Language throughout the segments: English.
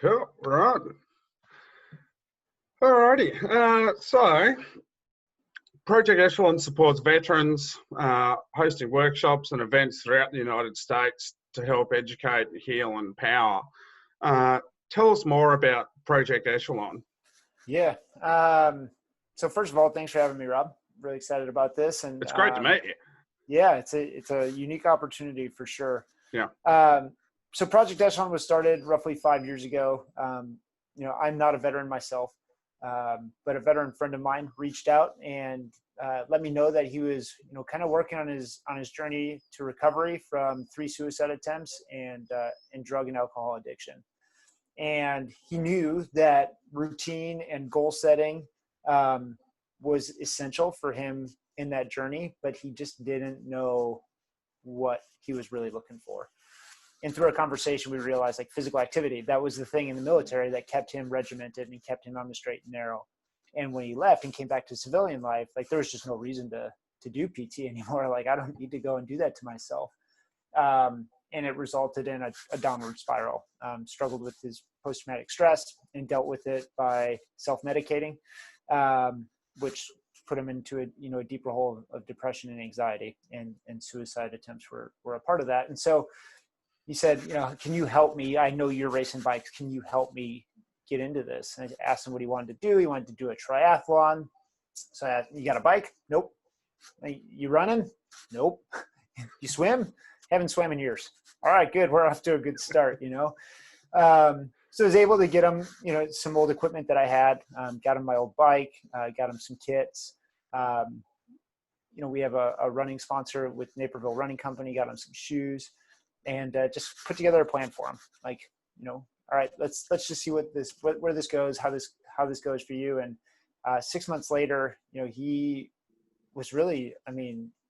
Cool. Right. Alrighty. So, Project Echelon supports veterans, hosting workshops and events throughout the United States to help educate, heal, and empower. Tell us more about Project Echelon. Yeah. So first of all, thanks for having me, Rob. Really excited about this, and it's great to meet you. Yeah, it's a unique opportunity for sure. Yeah. So Project Echelon was started roughly 5 years ago. I'm not a veteran myself, but a veteran friend of mine reached out and let me know that he was, kind of working on his journey to recovery from 3 suicide attempts and drug and alcohol addiction. And he knew that routine and goal setting was essential for him in that journey, but he just didn't know what he was really looking for. And through our conversation, we realized physical activity, that was the thing in the military that kept him regimented and kept him on the straight and narrow. And when he left and came back to civilian life, there was just no reason to do PT anymore. I don't need to go and do that to myself. And it resulted in a downward spiral. Struggled with his post-traumatic stress and dealt with it by self-medicating, which put him into a deeper hole of depression and anxiety, and suicide attempts were a part of that. And so he said, can you help me? I know you're racing bikes. Can you help me get into this? And I asked him what he wanted to do. He wanted to do a triathlon. So I asked, you got a bike? Nope. You running? Nope. You swim? Haven't swam in years. All right, good. We're off to a good start, So I was able to get him, some old equipment that I had, got him my old bike, got him some kits. We have a running sponsor with Naperville Running Company, got him some shoes, and just put together a plan for him. All right, let's just see where this goes, how this goes for you. And 6 months later, he was really,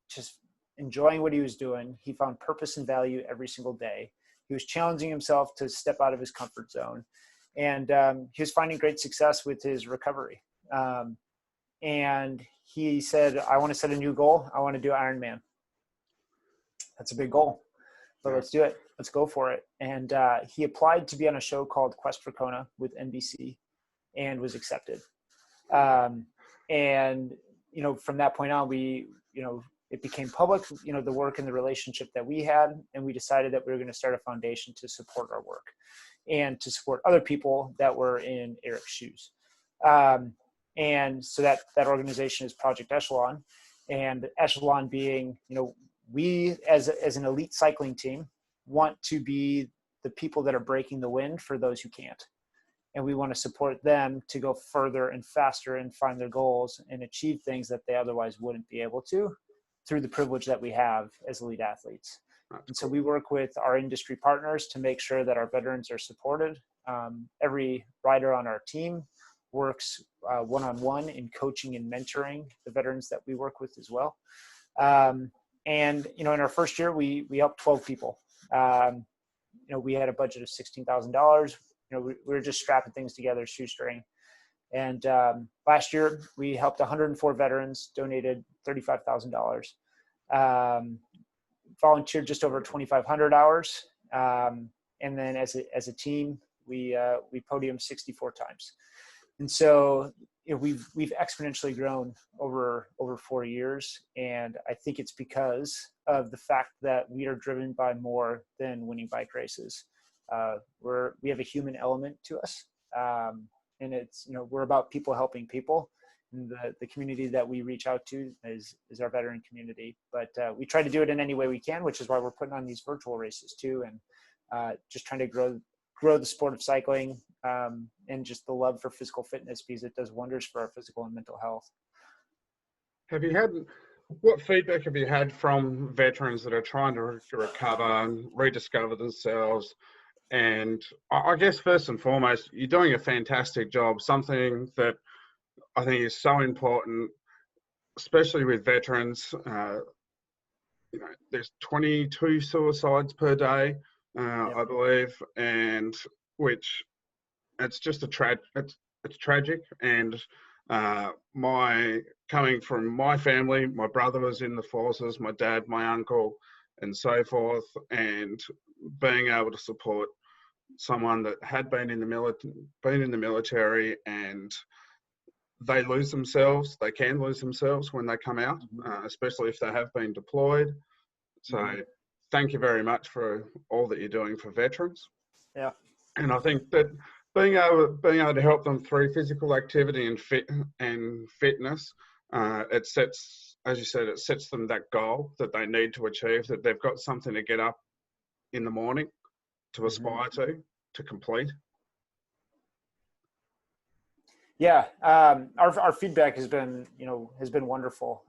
just enjoying what he was doing. He found purpose and value every single day. He was challenging himself to step out of his comfort zone. And he was finding great success with his recovery. And he said, I want to set a new goal. I want to do Ironman. That's a big goal, but let's do it. Let's go for it. And he applied to be on a show called Quest for Kona with NBC and was accepted. And from that point on, it became public, the work and the relationship that we had, and we decided that we were going to start a foundation to support our work and to support other people that were in Eric's shoes. And so that organization is Project Echelon, and Echelon being, we as an elite cycling team want to be the people that are breaking the wind for those who can't. And we want to support them to go further and faster and find their goals and achieve things that they otherwise wouldn't be able to, through the privilege that we have as elite athletes. And so we work with our industry partners to make sure that our veterans are supported. Every rider on our team works one-on-one in coaching and mentoring the veterans that we work with as well. And, in our first year, we helped 12 people. We had a budget of $16,000. We were just strapping things together, shoestring. And last year, we helped 104 veterans, donated $35,000, volunteered just over 2,500 hours. And then as a team, we podiumed 64 times. And so we've exponentially grown over 4 years. And I think it's because of the fact that we are driven by more than winning bike races. We have a human element to us. And it's, we're about people helping people. And the community that we reach out to is our veteran community. But we try to do it in any way we can, which is why we're putting on these virtual races too. And just trying to grow the sport of cycling and just the love for physical fitness, because it does wonders for our physical and mental health. What feedback have you had from veterans that are trying to recover and rediscover themselves? And I guess first and foremost, you're doing a fantastic job, something that I think is so important, especially with veterans. There's 22 suicides per day, I believe, and which it's just it's tragic. And coming from my family, my brother was in the forces, my dad, my uncle, and so forth, and being able to support someone that had been in the military and they lose themselves. They can lose themselves when they come out, especially if they have been deployed. So thank you very much for all that you're doing for veterans. Yeah. And I think that being able to help them through physical activity and fitness, it sets, as you said, it sets them that goal that they need to achieve, that they've got something to get up in the morning to aspire to complete. Yeah, our feedback has been wonderful.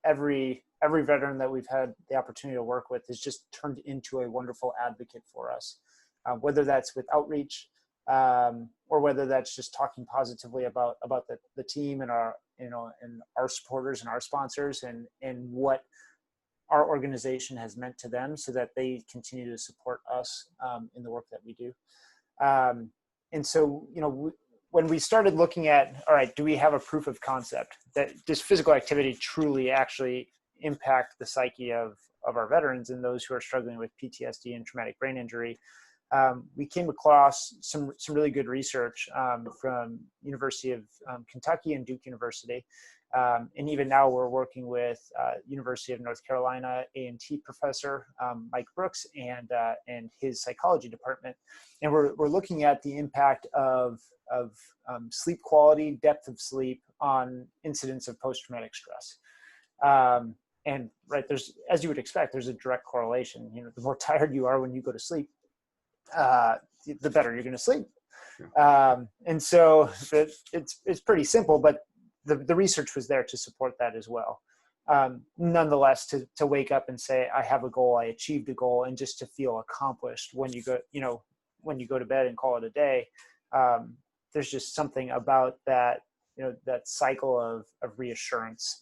Every veteran that we've had the opportunity to work with has just turned into a wonderful advocate for us, whether that's with outreach, or whether that's just talking positively about the team and our and our supporters and our sponsors and what our organization has meant to them, so that they continue to support us in the work that we do. And so, when we started looking at, all right, do we have a proof of concept that does physical activity truly actually impact the psyche of our veterans and those who are struggling with PTSD and traumatic brain injury? We came across some really good research from University of Kentucky and Duke University. And even now we're working with University of North Carolina A&T professor Mike Brooks and his psychology department, and we're looking at the impact of sleep quality, depth of sleep on incidents of post-traumatic stress. And right, there's, as you would expect, there's a direct correlation. The more tired you are when you go to sleep, the better you're going to sleep. And so it's pretty simple, but the research was there to support that as well. Nonetheless, to wake up and say, I have a goal, I achieved a goal, and just to feel accomplished when you go to bed and call it a day, there's just something about that, that cycle of reassurance,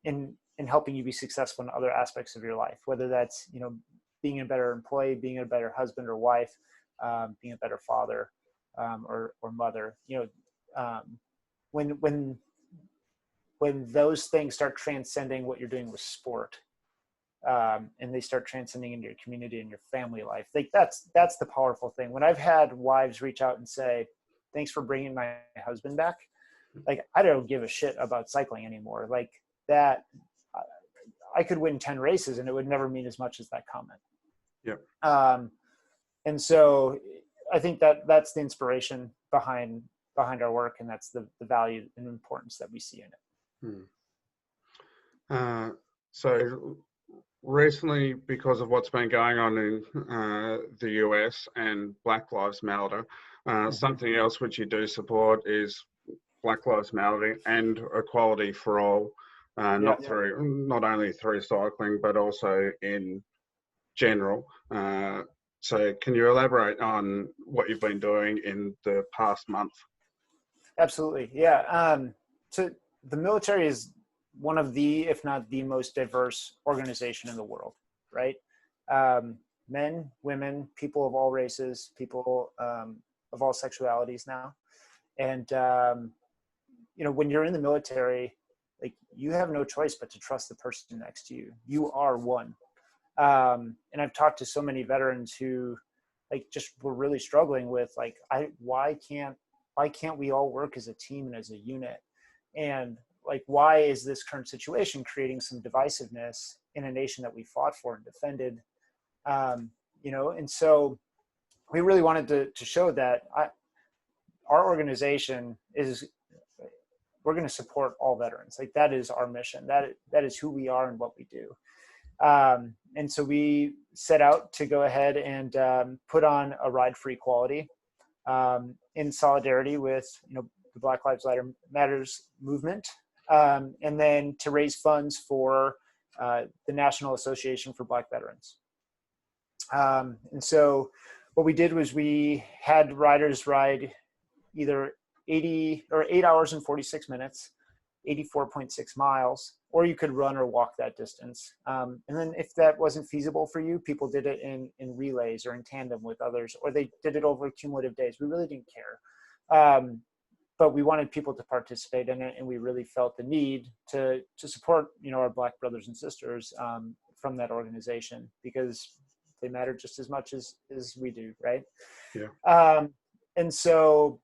in helping you be successful in other aspects of your life, whether that's, being a better employee, being a better husband or wife, being a better father, or mother. When those things start transcending what you're doing with sport, and they start transcending into your community and your family life, like that's the powerful thing. When I've had wives reach out and say, thanks for bringing my husband back, like, I don't give a shit about cycling anymore. Like that, I could win 10 races and it would never mean as much as that comment. Yeah. And so I think that's the inspiration behind our work, and that's the value and importance that we see in it. So recently, because of what's been going on in the US and Black Lives Matter, something else which you do support is Black Lives Matter and equality for all, not only through cycling, but also in general. So can you elaborate on what you've been doing in the past month? Absolutely. Yeah. So the military is one of the, if not the most diverse organization in the world, right? Men, women, people of all races, people of all sexualities now. And, when you're in the military, like, you have no choice but to trust the person next to you. You are one. And I've talked to so many veterans who, like, just were really struggling with, like, why can't we all work as a team and as a unit? And, like, why is this current situation creating some divisiveness in a nation that we fought for and defended? And so we really wanted to show that our organization we're going to support all veterans. Like, that is our mission. That is who we are and what we do. And so we set out to go ahead and put on a ride for equality, in solidarity with the Black Lives Matters movement, and then to raise funds for the National Association for Black Veterans. And so what we did was we had riders ride either 8 hours and 46 minutes, 84.6 miles, or you could run or walk that distance. And then if that wasn't feasible for you, people did it in relays or in tandem with others, or they did it over cumulative days. We really didn't care. But we wanted people to participate in it, and we really felt the need to support, our Black brothers and sisters from that organization, because they matter just as much as we do, right? Yeah. And so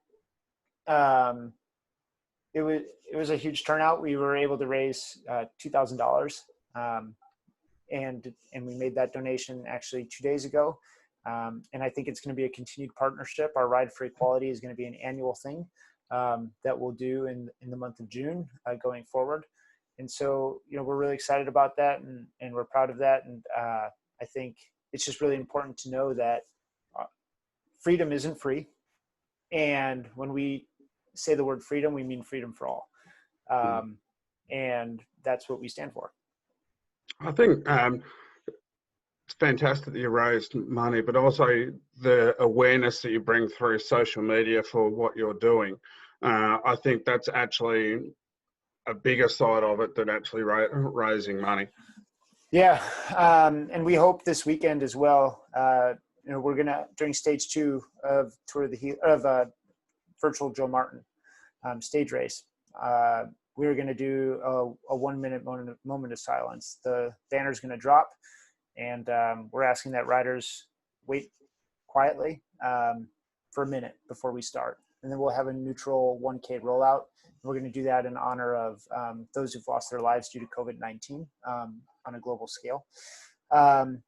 it was a huge turnout. We were able to raise $2,000, and we made that donation actually 2 days ago. And I think it's going to be a continued partnership. Our Ride for Equality is going to be an annual thing that we'll do in the month of June going forward. And so, we're really excited about that, and we're proud of that. And I think it's just really important to know that freedom isn't free. And when we say the word freedom, we mean freedom for all. And that's what we stand for. I think it's fantastic that you raised money, but also the awareness that you bring through social media for what you're doing. I think that's actually a bigger side of it than actually raising money. Yeah. And we hope this weekend as well, we're going to, during stage 2 of Virtual Joe Martin stage race, we're going to do a 1 minute moment of silence. The banner's going to drop, and we're asking that riders wait quietly for a minute before we start. And then we'll have a neutral 1K rollout. We're going to do that in honor of those who've lost their lives due to COVID-19 on a global scale.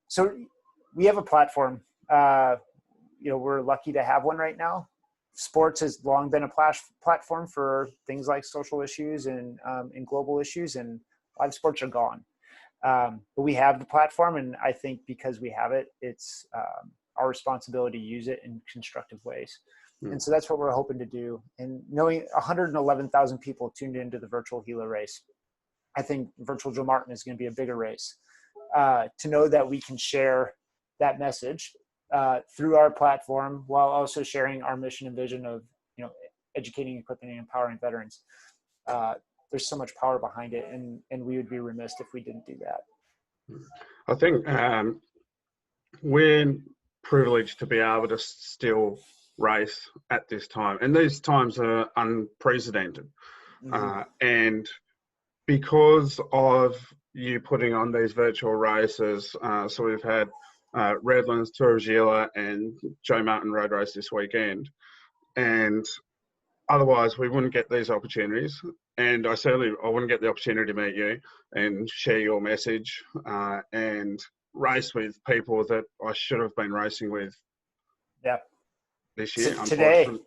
So we have a platform. We're lucky to have one right now. Sports has long been a platform for things like social issues and global issues, and live sports are gone. But we have the platform, and I think because we have it, it's our responsibility to use it in constructive ways. And so that's what we're hoping to do. And knowing 111,000 people tuned into the virtual Gila race, I think Virtual Joe Martin is going to be a bigger race. To know that we can share that message through our platform while also sharing our mission and vision of, educating, equipping, and empowering veterans. There's so much power behind it, and we would be remiss if we didn't do that. I think we're privileged to be able to still race at this time, and these times are unprecedented. And because of you putting on these virtual races, so we've had Redlands, Tour of Gila, and Joe Martin Road Race this weekend, and otherwise we wouldn't get these opportunities. And I wouldn't get the opportunity to meet you and share your message and race with people that I should have been racing with. Yeah. This year,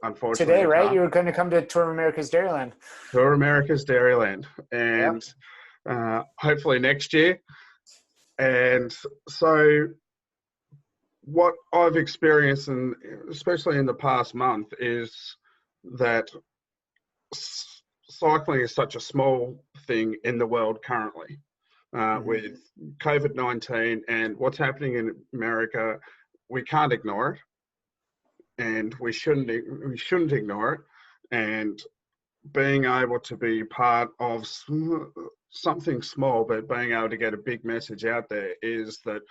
unfortunately, right? You were going to come to Tour of America's Dairyland. Tour of America's Dairyland, and hopefully next year. And so, what I've experienced, and especially in the past month, is that cycling is such a small thing in the world currently, with COVID-19 and what's happening in America. We can't ignore it. And we shouldn't ignore it. And being able to be part of something small, but being able to get a big message out there is that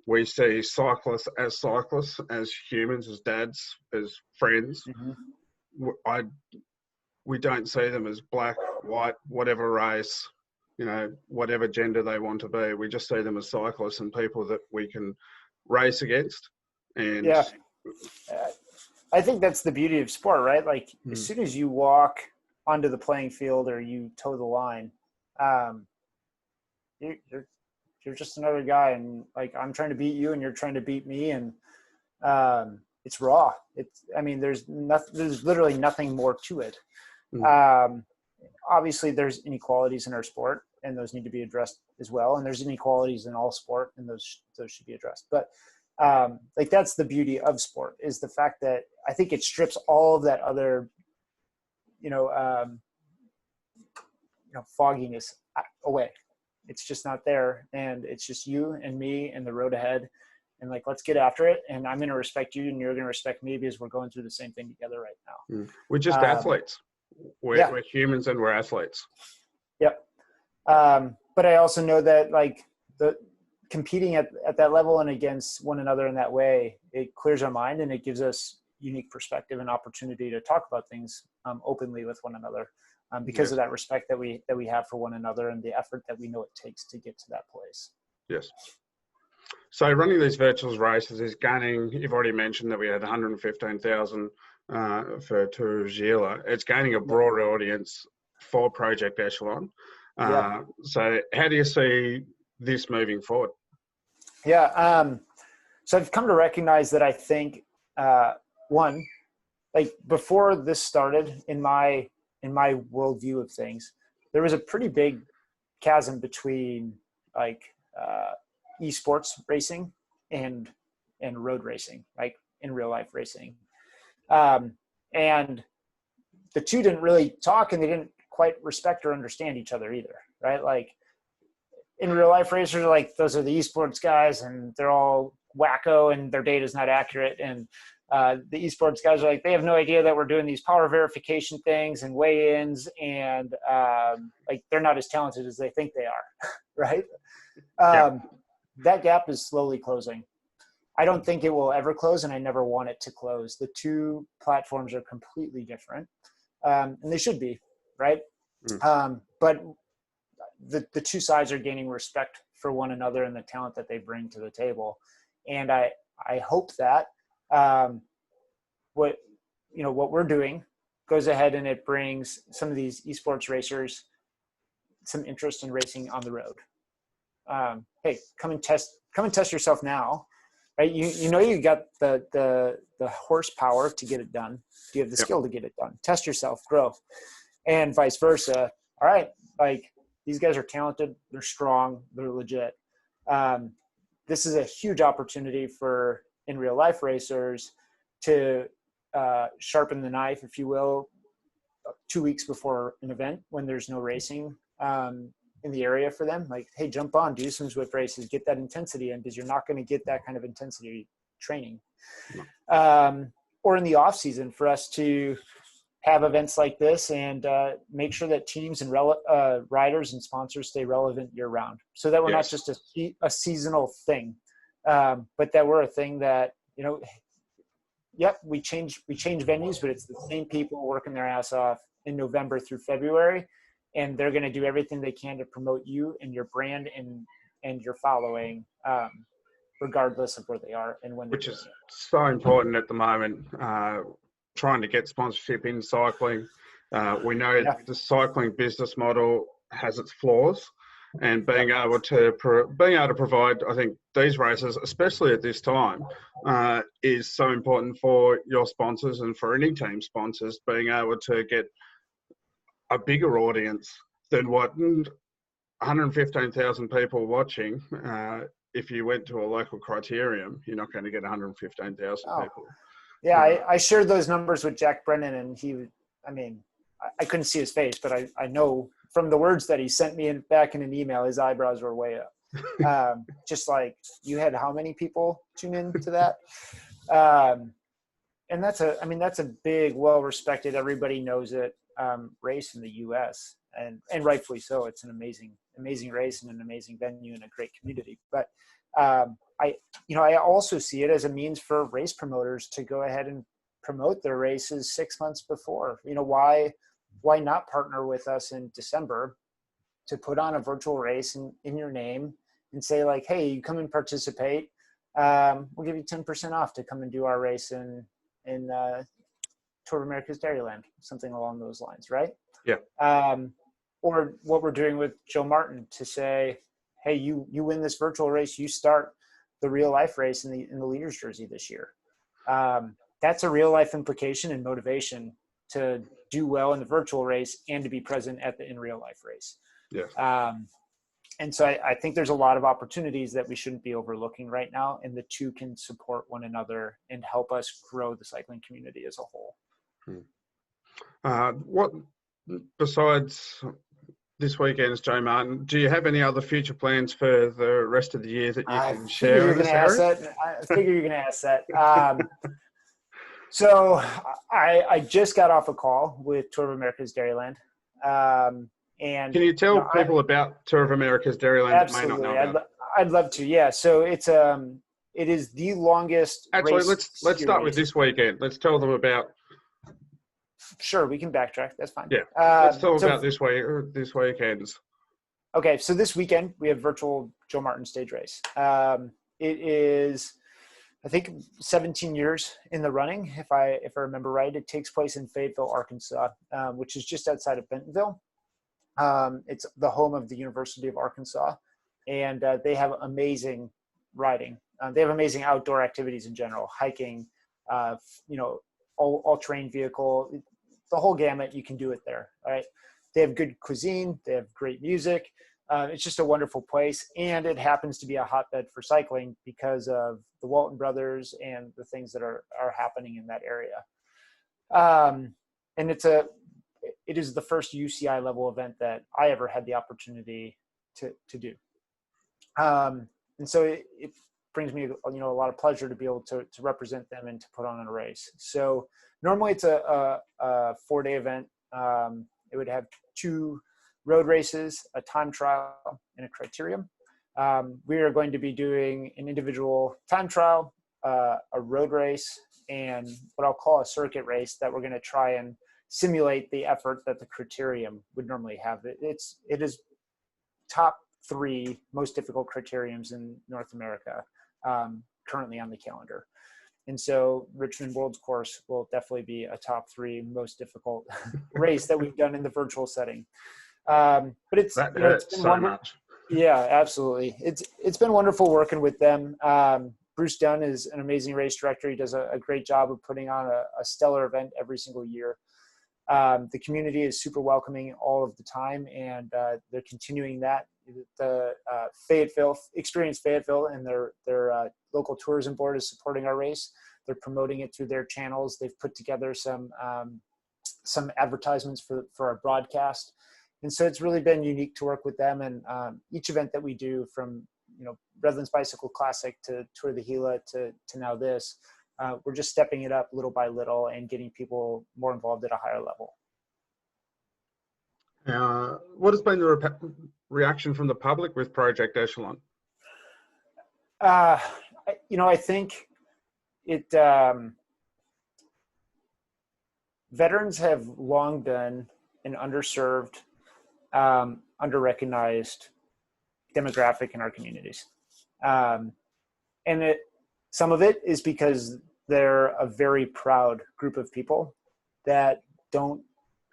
we see cyclists, as humans, as dads, as friends. We don't see them as black, white, whatever race, whatever gender they want to be. We just see them as cyclists and people that we can race against. And I think that's the beauty of sport, right? Like as soon as you walk onto the playing field or you toe the line, you're just another guy, and like I'm trying to beat you and you're trying to beat me, and it's raw. There's literally nothing more to it. Obviously there's inequalities in our sport, and those need to be addressed as well. And there's inequalities in all sport, and those should be addressed. But that's the beauty of sport, is the fact that I think it strips all of that other, fogginess away. It's just not there, and it's just you and me and the road ahead, and let's get after it. And I'm going to respect you, and you're going to respect me, because we're going through the same thing together right now. We're just athletes. We're humans, and we're athletes. Yep. But I also know that the competing at that level and against one another in that way, it clears our mind, and it gives us unique perspective and opportunity to talk about things openly with one another, because of that respect that we have for one another and the effort that we know it takes to get to that place. Yes. So running these virtual races is gaining, you've already mentioned that we had 115,000 for Tour of Gila. It's gaining a broader audience for Project Echelon. Yeah. So how do you see this moving forward? Yeah. So I've come to recognize that I think, one, like before this started in my worldview of things, there was a pretty big chasm between like esports racing and road racing, like in real life racing. And the two didn't really talk, and they didn't quite respect or understand each other either, right? Like in real life racers, like those are the esports guys, and they're all wacko, and their data is not accurate. And the esports guys are like, they have no idea that we're doing these power verification things and weigh-ins, and like they're not as talented as they think they are, right? That gap is slowly closing. I don't think it will ever close, and I never want it to close. The two platforms are completely different, and they should be, right? But the two sides are gaining respect for one another and the talent that they bring to the table. And I hope that what we're doing goes ahead and it brings some of these esports racers some interest in racing on the road. Hey, come and test yourself now, right? You got the horsepower to get it done. You have the skill to get it done. Test yourself, grow, and vice versa. All right, like these guys are talented, they're strong, they're legit. This is a huge opportunity for in real life racers to sharpen the knife, if you will, 2 weeks before an event when there's no racing in the area for them. Like, hey, jump on, do some Zwift races, get that intensity in, because you're not going to get that kind of intensity training. Or in the off season for us to have events like this and make sure that teams and riders and sponsors stay relevant year round, so that we're not just a seasonal thing, but that we're a thing that, we change venues, but it's the same people working their ass off in November through February, and they're going to do everything they can to promote you and your brand and your following, regardless of where they are and when. Which is so important at the moment. Trying to get sponsorship in cycling. We know the cycling business model has its flaws, and being able to provide, I think, these races, especially at this time, is so important for your sponsors and for any team sponsors, being able to get a bigger audience than what 115,000 people watching. If you went to a local criterium, you're not going to get 115,000 people. Yeah, I shared those numbers with Jack Brennan, and I couldn't see his face, but I know from the words that he sent me back in an email, his eyebrows were way up. Just like, you had how many people tune in to that? And that's a big, well-respected, everybody knows it, race in the U.S. and rightfully so. It's an amazing race and an amazing venue and a great community. But I also see it as a means for race promoters to go ahead and promote their races 6 months before. Why not partner with us in December to put on a virtual race in your name and say, like, hey, you come and participate. We'll give you 10% off to come and do our race in Tour of America's Dairyland, something along those lines, right? Yeah. Or what we're doing with Joe Martin to say, hey, you win this virtual race, you start the real life race in the leader's jersey this year. That's a real life implication and motivation to do well in the virtual race and to be present at the in real life race. Yeah. And so I think there's a lot of opportunities that we shouldn't be overlooking right now, and the two can support one another and help us grow the cycling community as a whole. What besides this weekend's Joe Martin, do you have any other future plans for the rest of the year that you can share in this area? I figure you're going to ask that. So I just got off a call with Tour of America's Dairyland. And can you tell people about Tour of America's Dairyland that may not know about? I'd love to. Yeah. So it is the longest. Actually, let's start with this weekend. Let's tell them about. Sure, we can backtrack. That's fine. Yeah. Let's talk about this weekend's. Okay, so this weekend we have virtual Joe Martin stage race. it is, I think, 17 years in the running, if I remember right. It takes place in Fayetteville, Arkansas, which is just outside of Bentonville. It's the home of the University of Arkansas, and they have amazing riding. They have amazing outdoor activities in general, hiking, all terrain vehicle, the whole gamut. You can do it there. All right. They have good cuisine. They have great music. It's just a wonderful place, and it happens to be a hotbed for cycling because of the Walton brothers and the things that are happening in that area. And it is the first UCI level event that I ever had the opportunity to do. And so it brings me, a lot of pleasure to be able to represent them and to put on a race. So normally it's a 4-day event. It would have 2 road races, a time trial, and a criterium. We are going to be doing an individual time trial, a road race, and what I'll call a circuit race that we're going to try and simulate the effort that the criterium would normally have. It is top 3 most difficult criteriums in North America currently on the calendar. And so Richmond World's Course will definitely be a top 3 most difficult race that we've done in the virtual setting. But it's been so much. Yeah, absolutely. It's been wonderful working with them. Bruce Dunn is an amazing race director. He does a great job of putting on a stellar event every single year. The community is super welcoming all of the time, and they're continuing that. The Fayetteville and their local tourism board is supporting our race. They're promoting it through their channels. They've put together some advertisements for our broadcast. And so it's really been unique to work with them. And each event that we do, from Redlands Bicycle Classic to Tour de Gila to now this, we're just stepping it up little by little and getting people more involved at a higher level. What has been the reaction from the public with Project Echelon? I think it veterans have long been an underserved, underrecognized demographic in our communities. And some of it is because they're a very proud group of people that don't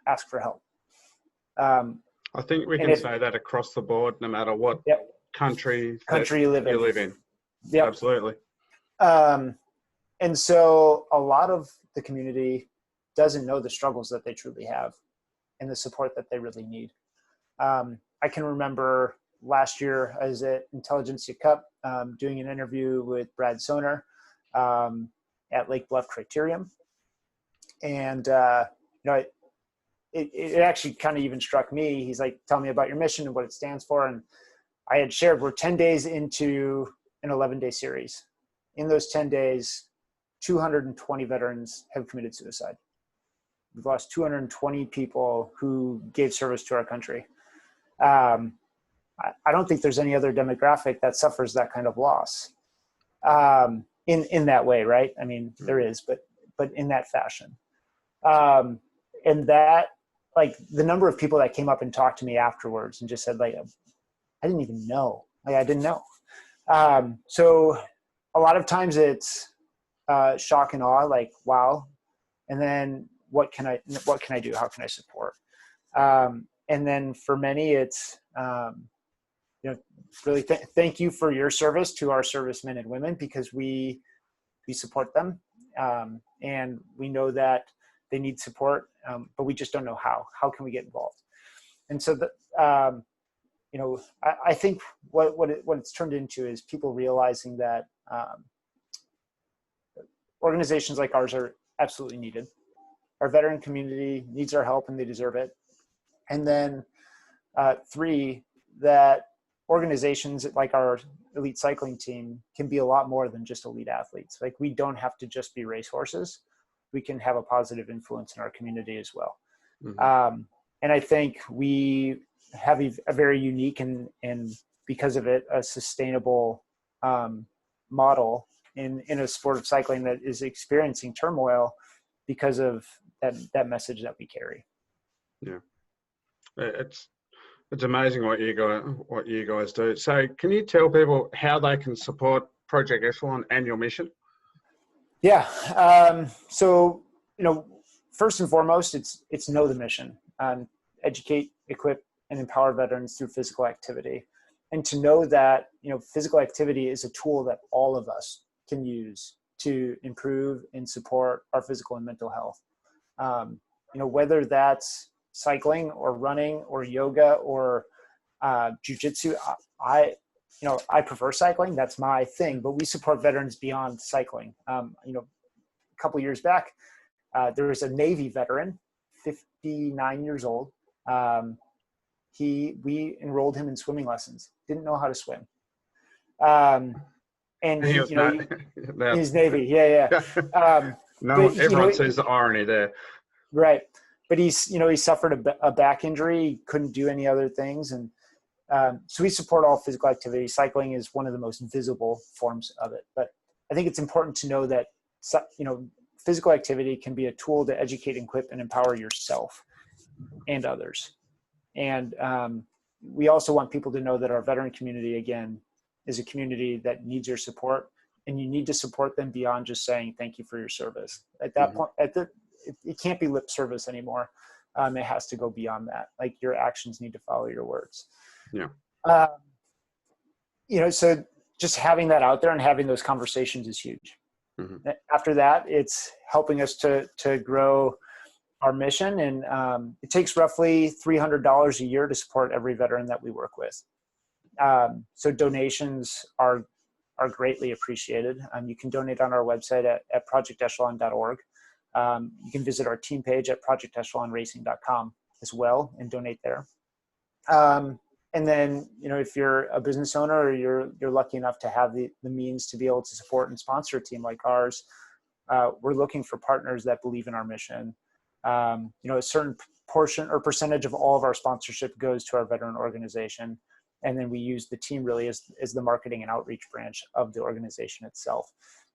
ask for help. I think we can say that across the board, no matter what country you live in. Yep. Absolutely. And so a lot of the community doesn't know the struggles that they truly have and the support that they really need. I can remember last year I was at Intelligentsia Cup doing an interview with Brad Soner at Lake Bluff Criterium. And, it actually kind of even struck me. He's like, tell me about your mission and what it stands for. And I had shared, we're 10 days into an 11-day series. In those 10 days, 220 veterans have committed suicide. We've lost 220 people who gave service to our country. I don't think there's any other demographic that suffers that kind of loss in that way, right? I mean, there is, but in that fashion. And that, like, the number of people that came up and talked to me afterwards and just said, like, I didn't even know. Like, I didn't know. So a lot of times it's shock and awe, like, wow. And then what can I do? How can I support? And then for many, it's, really thank you for your service to our servicemen and women, because we support them. And we know that they need support, but we just don't know how. How can we get involved? And so, I think what it's turned into is people realizing that organizations like ours are absolutely needed. Our veteran community needs our help, and they deserve it. And then 3, that organizations like our elite cycling team can be a lot more than just elite athletes. Like, we don't have to just be racehorses. We can have a positive influence in our community as well. Mm-hmm. And I think we have a very unique and because of it, a sustainable model in a sport of cycling that is experiencing turmoil because of that message that we carry. Yeah, it's amazing what you guys do. So can you tell people how they can support Project Echelon and your mission? Yeah. So, first and foremost, it's know the mission. Educate, equip, and empower veterans through physical activity. And to know that, physical activity is a tool that all of us can use to improve and support our physical and mental health. Whether that's cycling or running or yoga or jujitsu, I prefer cycling. That's my thing, but we support veterans beyond cycling. A couple of years back, there was a Navy veteran, 59 years old. We enrolled him in swimming lessons. Didn't know how to swim. And he's Navy. Yeah. No, but, everyone sees the irony there. Right. But he suffered a back injury. He couldn't do any other things. And so we support all physical activity. Cycling is one of the most visible forms of it. But I think it's important to know that, physical activity can be a tool to educate, equip, and empower yourself and others. And we also want people to know that our veteran community, again, is a community that needs your support, and you need to support them beyond just saying thank you for your service. At that point, it can't be lip service anymore. It has to go beyond that. Like, your actions need to follow your words. Yeah. So just having that out there and having those conversations is huge. Mm-hmm. After that, it's helping us to grow our mission. And it takes roughly $300 a year to support every veteran that we work with. So donations are greatly appreciated. You can donate on our website at projectechelon.org. You can visit our team page at projectechelonracing.com as well and donate there. And then, if you're a business owner or you're lucky enough to have the means to be able to support and sponsor a team like ours, we're looking for partners that believe in our mission. A certain portion or percentage of all of our sponsorship goes to our veteran organization. And then we use the team really as the marketing and outreach branch of the organization itself.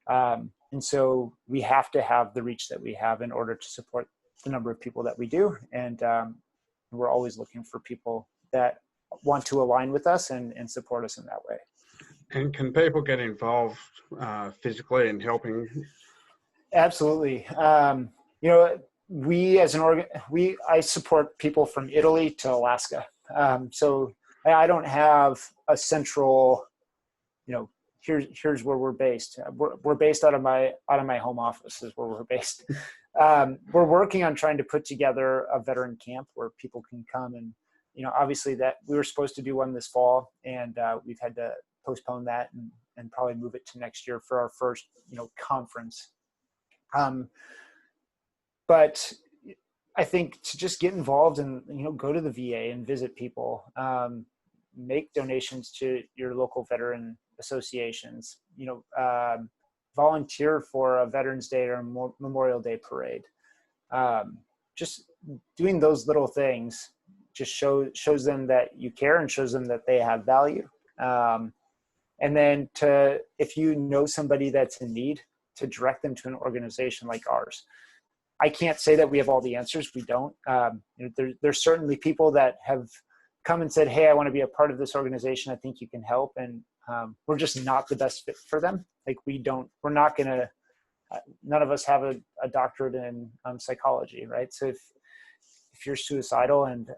And so we have to have the reach that we have in order to support the number of people that we do. And we're always looking for people that want to align with us and support us in that way. And can people get involved physically in helping? Absolutely. We as I support people from Italy to Alaska. So I don't have a central, here's where we're based. We're based out of my home office is where we're based. We're working on trying to put together a veteran camp where people can come and, obviously that we were supposed to do one this fall, and we've had to postpone that and probably move it to next year for our first, conference. But I think to just get involved and, go to the VA and visit people, make donations to your local veteran associations, volunteer for a Veterans Day or Memorial Day parade. Just doing those little things just shows them that you care and shows them that they have value. And then if you know somebody that's in need, to direct them to an organization like ours. I can't say that we have all the answers. We don't. There's certainly people that have come and said, hey, I want to be a part of this organization. I think you can help. And we're just not the best fit for them. Like we're not going to, none of us have a doctorate in psychology, right? So if you're suicidal and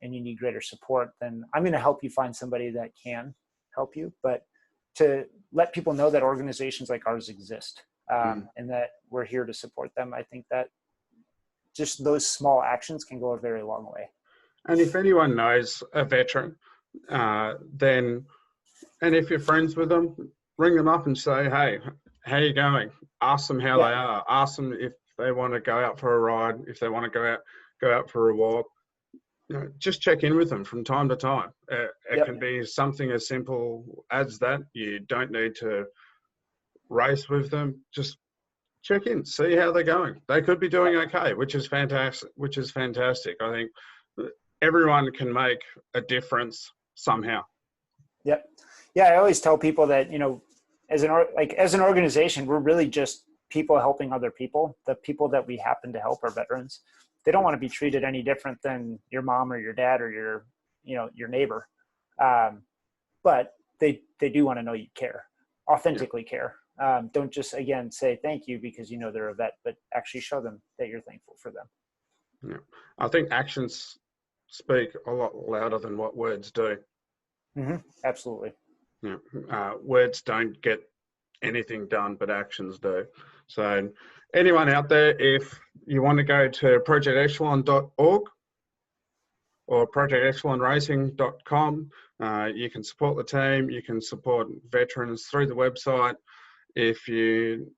you need greater support, then I'm going to help you find somebody that can help you. But to let people know that organizations like ours exist and that we're here to support them, I think that just those small actions can go a very long way. And if anyone knows a veteran, then, and if you're friends with them, ring them up and say, hey, how you going? Ask them how they are. Ask them if they want to go out for a ride, if they want to go out for a walk. Just check in with them from time to time. It can be something as simple as that. You don't need to race with them. Just check in, see how they're going. They could be doing okay, which is fantastic. I think everyone can make a difference somehow. Yep. Yeah, I always tell people that, as an organization, we're really just people helping other people. The people that we happen to help are veterans. They don't want to be treated any different than your mom or your dad or your neighbor. But they do want to know you care. authentically care. Don't just, again, say thank you because you know they're a vet, but actually show them that you're thankful for them. Yeah. I think actions speak a lot louder than what words do. Absolutely. Yeah. Words don't get anything done, but actions do. So anyone out there, if you want to go to projectechelon.org or projectechelonracing.com, you can support the team, you can support veterans through the website. If you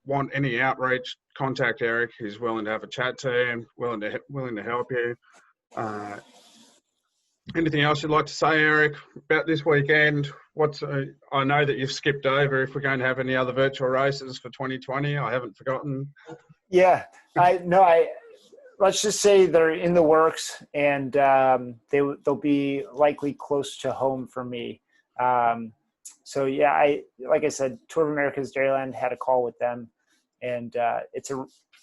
want any outreach, contact Eric. He's willing to have a chat to you, willing to help you. Anything else you'd like to say, Eric, about this weekend? I know that you've skipped over if we're going to have any other virtual races for 2020. I haven't forgotten. Yeah, let's just say they're in the works, and they'll be likely close to home for me. So yeah, like I said, Tour of America's Dairyland had a call with them, and it's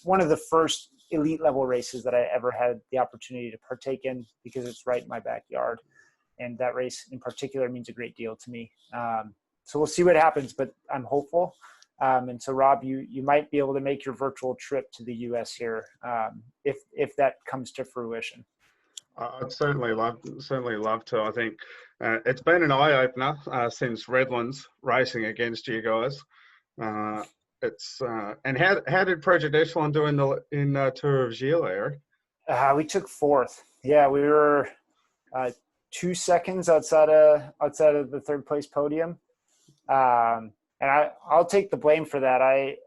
one of the first elite level races that I ever had the opportunity to partake in because it's right in my backyard, and that race in particular means a great deal to me. So we'll see what happens, but I'm hopeful. And so, Rob, you might be able to make your virtual trip to the U.S. here if that comes to fruition. I'd certainly love to. I think it's been an eye opener since Redlands racing against you guys. And how did Project Echelon do in Tour of Gilles, Eric? We took fourth. Yeah, we were 2 seconds outside of the third place podium. And I'll take the blame for that. I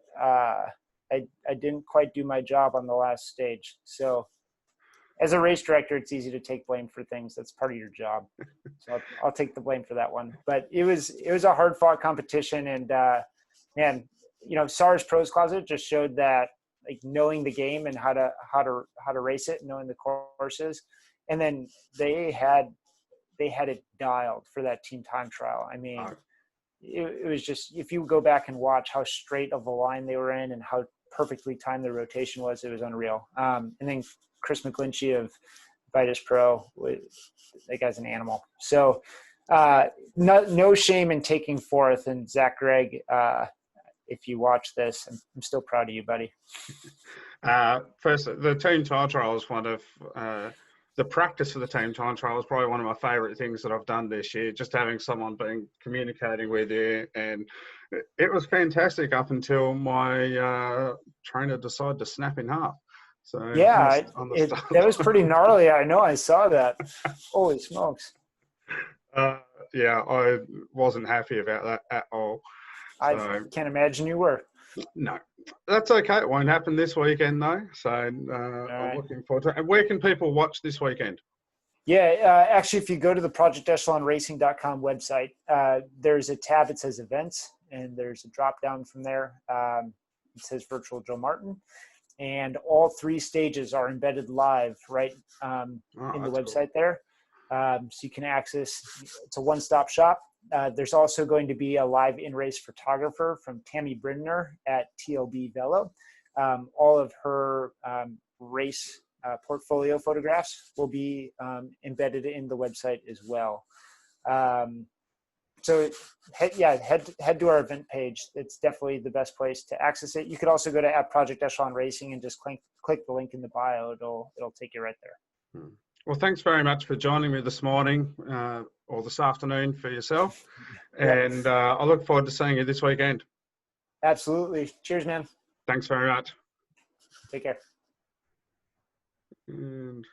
didn't quite do my job on the last stage. So as a race director, it's easy to take blame for things. That's part of your job. So I'll take the blame for that one. But it was a hard fought competition, and man, SAR's Pros Closet just showed that, like, knowing the game and how to race it, knowing the courses, and then they had it dialed for that team time trial. I mean, it was just, if you go back and watch how straight of a line they were in and how perfectly timed the rotation was, it was unreal. And then Chris McGlinchey of Vitus Pro, that guy's an animal. So no shame in taking fourth. And Zach Gregg, if you watch this, I'm still proud of you, buddy. First, the team time trial is one of the practice for the team time trial is probably one of my favourite things that I've done this year. Just having someone communicating with you, and it was fantastic up until my trainer decided to snap in half. So yeah, that was pretty gnarly. I know, I saw that. Holy smokes! Yeah, I wasn't happy about that at all. I can't imagine you were. No, that's okay. It won't happen this weekend, though. So I'm looking forward to it. And where can people watch this weekend? Yeah, actually, if you go to the projectechelonracing.com website, there's a tab that says events, and there's a drop down from there. It says Virtual Joe Martin, and all 3 stages are embedded live right in the website there. So you can access, it's a one-stop shop. There's also going to be a live in-race photographer from Tammy Brindner at TLB Velo. All of her race portfolio photographs will be embedded in the website as well. So head to our event page. It's definitely the best place to access it. You could also go to Project Echelon Racing and just click the link in the bio. It'll take you right there. Well, thanks very much for joining me this morning or this afternoon for yourself. And I look forward to seeing you this weekend. Absolutely. Cheers, man. Thanks very much. Take care. And